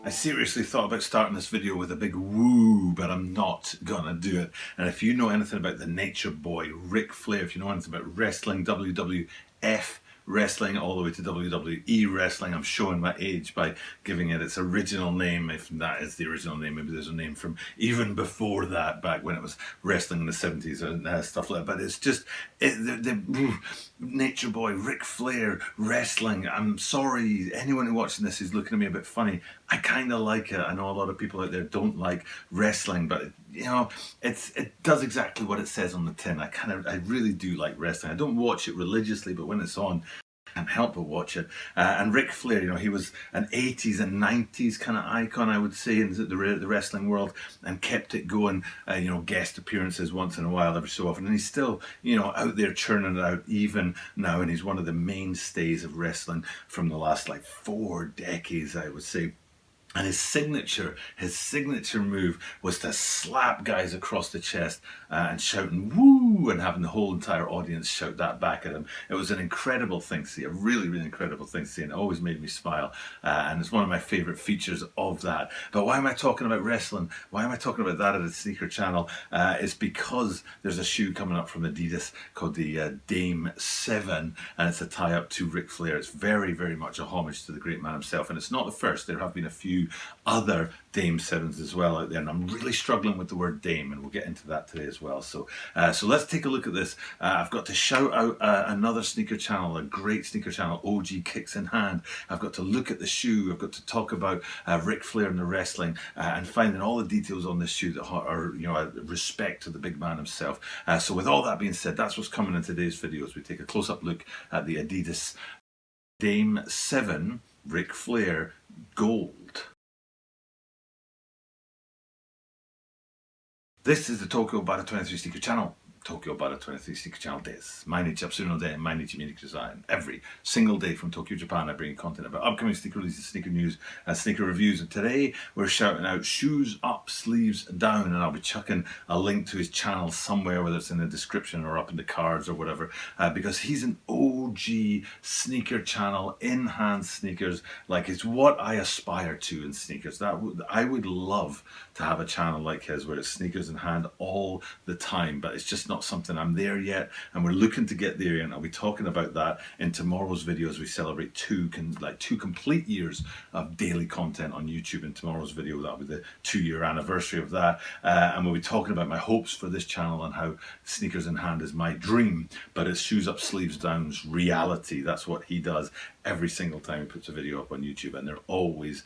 I seriously thought about starting this video with a big woo, but I'm not gonna do it. And if you know anything about the nature boy, Ric Flair, if you know anything about wrestling, WWF wrestling, all the way to WWE wrestling, I'm showing my age by giving it its original name, if that is the original name. Maybe there's a name from even before that, back when it was wrestling in the 70s and stuff like that. But it's just the nature boy, Ric Flair, wrestling. I'm sorry, anyone who watching this is looking at me a bit funny. I kind of like it. I know a lot of people out there don't like wrestling, but you know, it does exactly what it says on the tin. I really do like wrestling. I don't watch it religiously, but when it's on, I can't help but watch it. And Ric Flair, you know, he was an 80s and 90s kind of icon, I would say, in the wrestling world, and kept it going. You know, guest appearances once in a while, every so often, and he's still, you know, out there churning it out even now. And he's one of the mainstays of wrestling from the last like 4 decades, I would say. And his signature move was to slap guys across the chest and shouting "woo" and having the whole entire audience shout that back at him. It was an incredible thing to see, a really, really incredible thing to see, and it always made me smile. And it's one of my favorite features of that. But why am I talking about wrestling? Why am I talking about that at the Sneaker Channel? It's because there's a shoe coming up from Adidas called the Dame 7, and it's a tie-up to Ric Flair. It's very, very much a homage to the great man himself, and it's not the first. There have been a few other Dame 7s as well out there, and I'm really struggling with the word Dame, and we'll get into that today as well. So let's take a look at this. I've got to shout out another sneaker channel, a great sneaker channel, OG Kicks in Hand. I've got to look at the shoe. I've got to talk about Ric Flair and the wrestling, and finding all the details on this shoe that are, you know, respect to the big man himself. So with all that being said, that's what's coming in today's video, as we take a close-up look at the Adidas Dame 7 Ric Flair Gold. This is the Tokyo Bada 23 Sneaker Channel. Tokyo Bada 23 Sneaker Channel des. 毎日アップするので、毎日見てください. Every single day from Tokyo, Japan, I bring you content about upcoming sneaker releases, sneaker news, and sneaker reviews. And today, we're shouting out shoes up, sleeves down. And I'll be chucking a link to his channel somewhere, whether it's in the description or up in the cards or whatever, because he's an OG sneaker channel, in-hand sneakers. Like, it's what I aspire to in sneakers. I would love to have a channel like his where it's sneakers in hand all the time, but it's just not something I'm there yet, and we're looking to get there, and I'll be talking about that in tomorrow's video as we celebrate two complete years of daily content on YouTube. In tomorrow's video, that'll be the 2-year anniversary of that, and we'll be talking about my hopes for this channel and how sneakers in hand is my dream, but it's shoes up, sleeves down's reality. That's what he does every single time he puts a video up on YouTube, and they're always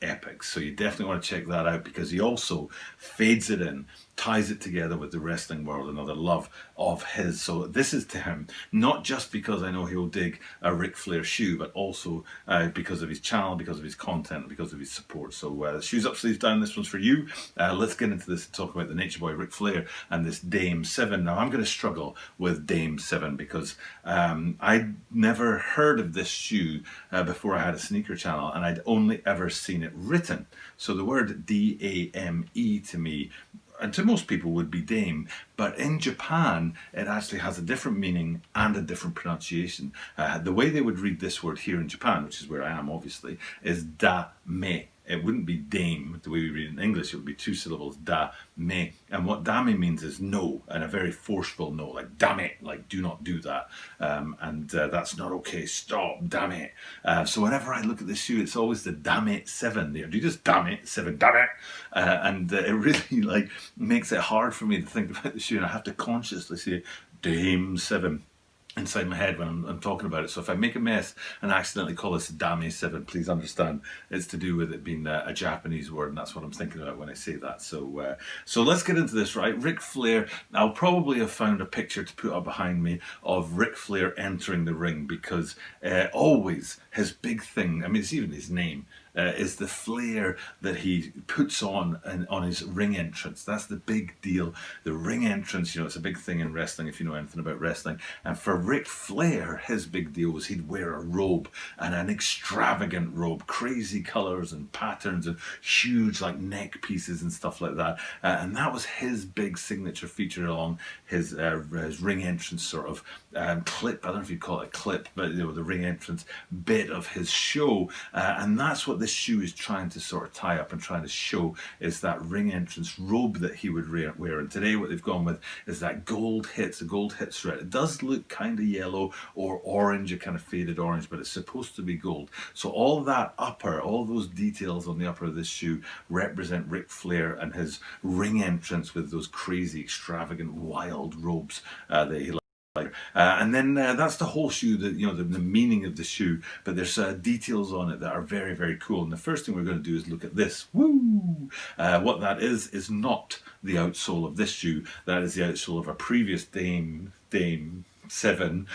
epic. So you definitely want to check that out, because he also fades it in, ties it together with the wrestling world, another love of his. So this is to him, not just because I know he'll dig a Ric Flair shoe, but also because of his channel, because of his content, because of his support. So shoes up, sleeves down, this one's for you. Let's get into this and talk about the nature boy Ric Flair and this Dame 7. Now, I'm going to struggle with Dame 7 because I'd never heard of this shoe before I had a sneaker channel, and I'd only ever seen it written. So the word D-A-M-E to me, and to most people, would be Dame, but in Japan it actually has a different meaning and a different pronunciation. The way they would read this word here in Japan, which is where I am obviously, is da-me. It wouldn't be Dame the way we read it in English. It would be 2 syllables, da-me. And what dame means is no, and a very forceful no, like damn it, like do not do that. And that's not okay, stop, damn it. So whenever I look at this shoe, it's always the damn it 7 there. Do you just damn it 7, damn it? And it really like makes it hard for me to think about the shoe, and I have to consciously say Dame 7 inside my head when I'm talking about it. So if I make a mess and accidentally call this Dame 7, please understand it's to do with it being a Japanese word, and that's what I'm thinking about when I say that. So so let's get into this, right? Ric Flair. I'll probably have found a picture to put up behind me of Ric Flair entering the ring, because always his big thing, I mean, it's even his name, is the flair that he puts on his ring entrance. That's the big deal. The ring entrance, you know, it's a big thing in wrestling if you know anything about wrestling. And for Ric Flair, his big deal was he'd wear a robe, and an extravagant robe, crazy colors and patterns and huge like neck pieces and stuff like that. And that was his big signature feature along his ring entrance sort of clip. I don't know if you'd call it a clip, but you know, the ring entrance bit of his show. And that's what this shoe is trying to sort of tie up and trying to show is that ring entrance robe that he would wear. And today what they've gone with is that gold hits, the gold hits thread. It does look kind of yellow or orange, a kind of faded orange, but it's supposed to be gold. So all that upper, all those details on the upper of this shoe represent Ric Flair and his ring entrance with those crazy, extravagant, wild robes that he likes. And then that's the whole shoe, the meaning of the shoe, but there's details on it that are very, very cool. And the first thing we're going to do is look at this. Woo! What that is not the outsole of this shoe. That is the outsole of a previous Dame 7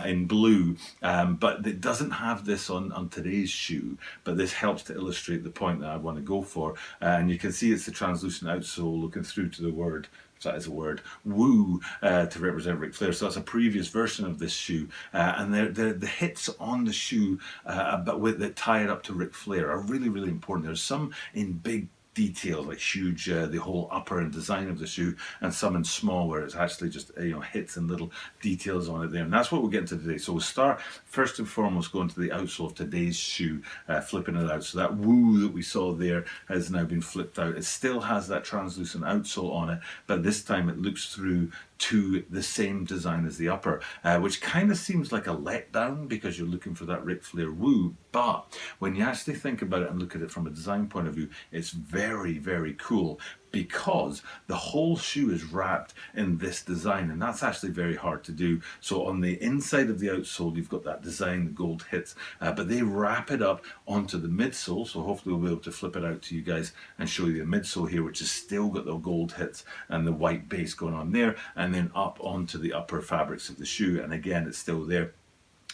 in blue, but it doesn't have this on today's shoe, but this helps to illustrate the point that I want to go for. And you can see it's the translucent outsole looking through to the word, if that is a word, Woo, to represent Ric Flair. So that's a previous version of this shoe, and the hits on the shoe that tie it up to Ric Flair are really, really important. There's some in big details, like huge, the whole upper and design of the shoe, and some in small where it's actually just hits and little details on it there. And that's what we'll get into today. So we'll start first and foremost going to the outsole of today's shoe, flipping it out. So that Woo that we saw there has now been flipped out. It still has that translucent outsole on it, but this time it looks through to the same design as the upper, which kind of seems like a letdown because you're looking for that Ric Flair Woo. But when you actually think about it and look at it from a design point of view, it's very, very cool because the whole shoe is wrapped in this design, and that's actually very hard to do. So on the inside of the outsole, you've got that design, the gold hits, but they wrap it up onto the midsole. So hopefully we'll be able to flip it out to you guys and show you the midsole here, which has still got the gold hits and the white base going on there, and then up onto the upper fabrics of the shoe, and again it's still there.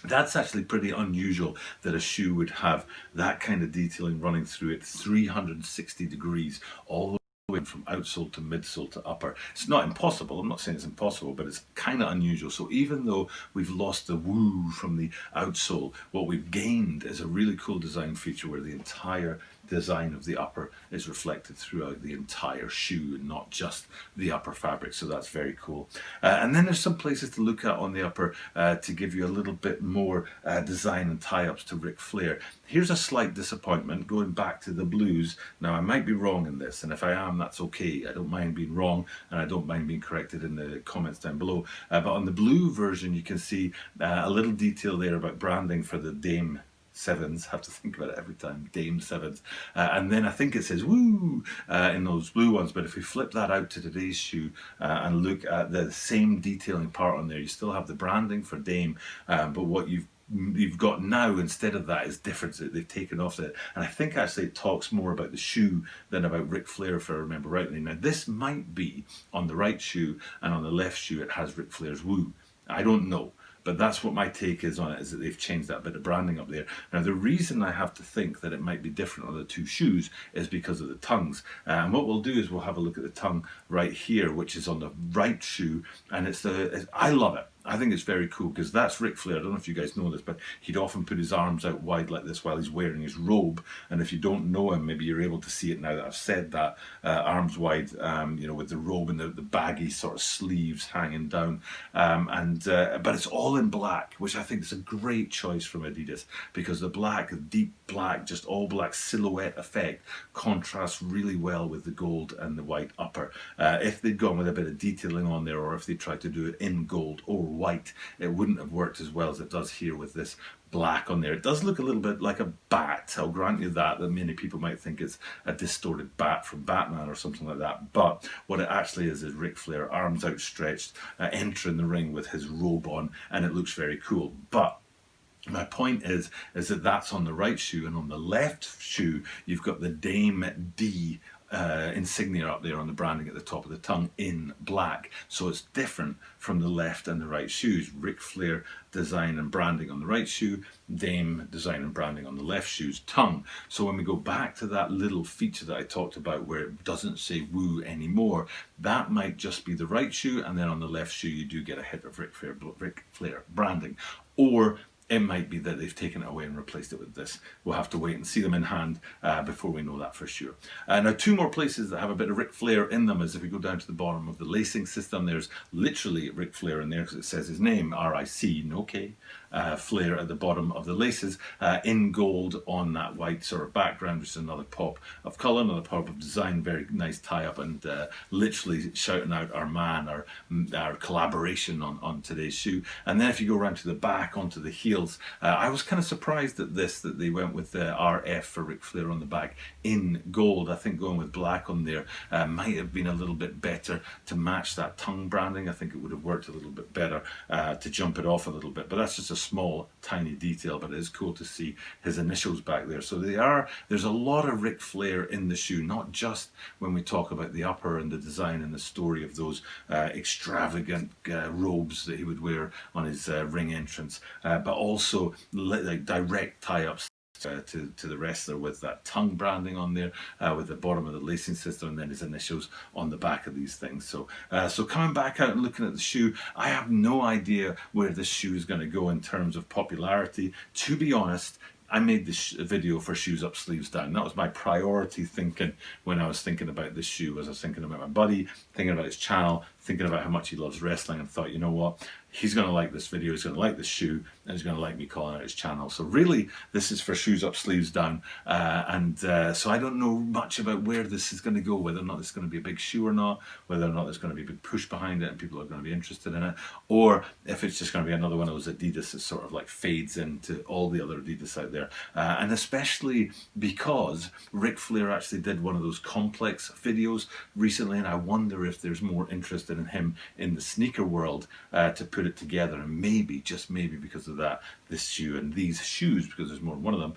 That's actually pretty unusual that a shoe would have that kind of detailing running through it, 360 degrees all the way from outsole to midsole to upper. It's not impossible, I'm not saying it's impossible, but it's kind of unusual. So even though we've lost the Woo from the outsole, what we've gained is a really cool design feature where the entire design of the upper is reflected throughout the entire shoe and not just the upper fabric. So that's very cool. And then there's some places to look at on the upper to give you a little bit more design and tie-ups to Ric Flair. Here's a slight disappointment going back to the blues. Now I might be wrong in this, and if I am, that's okay. I don't mind being wrong, and I don't mind being corrected in the comments down below. But on the blue version you can see a little detail there about branding for the Dame 7s, have to think about it every time, Dame 7s, and then I think it says Woo in those blue ones. But if we flip that out to today's shoe and look at the same detailing part on there, you still have the branding for Dame, but what you've got now instead of that is different. They've taken off it, and I think actually it talks more about the shoe than about Ric Flair, if I remember rightly. Now this might be on the right shoe, and on the left shoe it has Ric Flair's Woo. I don't know. But that's what my take is on it, is that they've changed that bit of branding up there. Now, the reason I have to think that it might be different on the two shoes is because of the tongues. And what we'll do is we'll have a look at the tongue right here, which is on the right shoe. And I love it. I think it's very cool because that's Ric Flair. I don't know if you guys know this, but he'd often put his arms out wide like this while he's wearing his robe. And if you don't know him, maybe you're able to see it now that I've said that, arms wide, with the robe and the baggy sort of sleeves hanging down. But it's all in black, which I think is a great choice from Adidas, because the black, deep black, just all black silhouette effect contrasts really well with the gold and the white upper. If they'd gone with a bit of detailing on there, or if they tried to do it in gold or white, it wouldn't have worked as well as it does here with this black on there. It does look a little bit like a bat, I'll grant you that many people might think it's a distorted bat from Batman or something like that, but what it actually is Ric Flair, arms outstretched, entering the ring with his robe on, and it looks very cool. But my point is that that's on the right shoe, and on the left shoe you've got the Dame D insignia up there on the branding at the top of the tongue in black. So it's different from the left and the right shoes. Ric Flair design and branding on the right shoe, Dame design and branding on the left shoe's tongue. So when we go back to that little feature that I talked about where it doesn't say Woo anymore, that might just be the right shoe, and then on the left shoe you do get a hit of Ric Flair branding. Or It might be that they've taken it away and replaced it with this. We'll have to wait and see them in hand before we know that for sure. Now, two more places that have a bit of Ric Flair in them is if we go down to the bottom of the lacing system, there's literally Ric Flair in there because it says his name, R-I-C, no K. Flair at the bottom of the laces in gold on that white sort of background, which is another pop of colour, another pop of design, very nice tie-up, and literally shouting out our man, our collaboration on today's shoe. And then if you go around to the back onto the heel, I was kind of surprised at this, that they went with the RF for Ric Flair on the back in gold. I think going with black on there might have been a little bit better to match that tongue branding. I think it would have worked a little bit better to jump it off a little bit, but that's just a small tiny detail, but it is cool to see his initials back there. So there's a lot of Ric Flair in the shoe, not just when we talk about the upper and the design and the story of those extravagant robes that he would wear on his ring entrance, but also like direct tie-ups to the wrestler with that tongue branding on there, with the bottom of the lacing system, and then his initials on the back of these things. So coming back out and looking at the shoe, I have no idea where this shoe is going to go in terms of popularity. To be honest, I made this video for shoes up, sleeves down. That was my priority thinking when I was thinking about this shoe. As I was thinking about my buddy, thinking about his channel, thinking about how much he loves wrestling, and thought, you know what, he's going to like this video, he's going to like this shoe, and he's going to like me calling out his channel. So really, this is for shoes up, sleeves down. So I don't know much about where this is going to go, whether or not it's going to be a big shoe or not, whether or not there's going to be a big push behind it and people are going to be interested in it, or if it's just going to be another one of those Adidas that sort of like fades into all the other Adidas out there. And especially because Ric Flair actually did one of those complex videos recently, and I wonder if there's more interest in him in the sneaker world to put it together, and maybe, just maybe because of that, this shoe and these shoes, because there's more than one of them,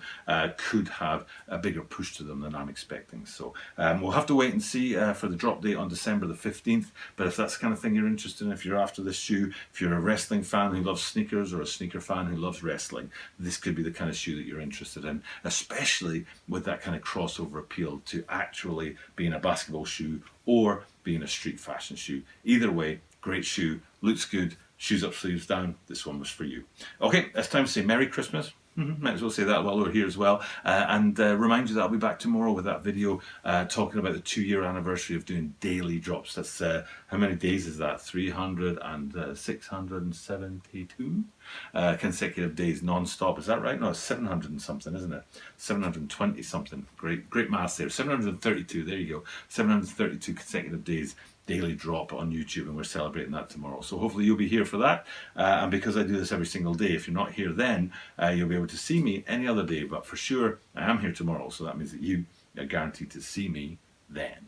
could have a bigger push to them than I'm expecting. So we'll have to wait and see for the drop date on December the 15th, but if that's the kind of thing you're interested in, if you're after this shoe, if you're a wrestling fan who loves sneakers or a sneaker fan who loves wrestling, this could be the kind of shoe that you're interested in, especially with that kind of crossover appeal to actually being a basketball shoe or being a street fashion shoe. Either way, great shoe, looks good, shoes up, sleeves down. This one was for you. Okay, it's time to say Merry Christmas. Might as well say that while we're here as well. And remind you that I'll be back tomorrow with that video talking about the 2-year anniversary of doing daily drops. That's how many days is that? 672 consecutive days non-stop. Is that right? No, it's 700 and something, isn't it? 720 something. Great maths there. 732. There you go. 732 consecutive days daily drop on YouTube, and we're celebrating that tomorrow. So hopefully you'll be here for that. And because I do this every single day, if you're not here then, you'll be able to see me any other day. But for sure, I am here tomorrow, so that means that you are guaranteed to see me then.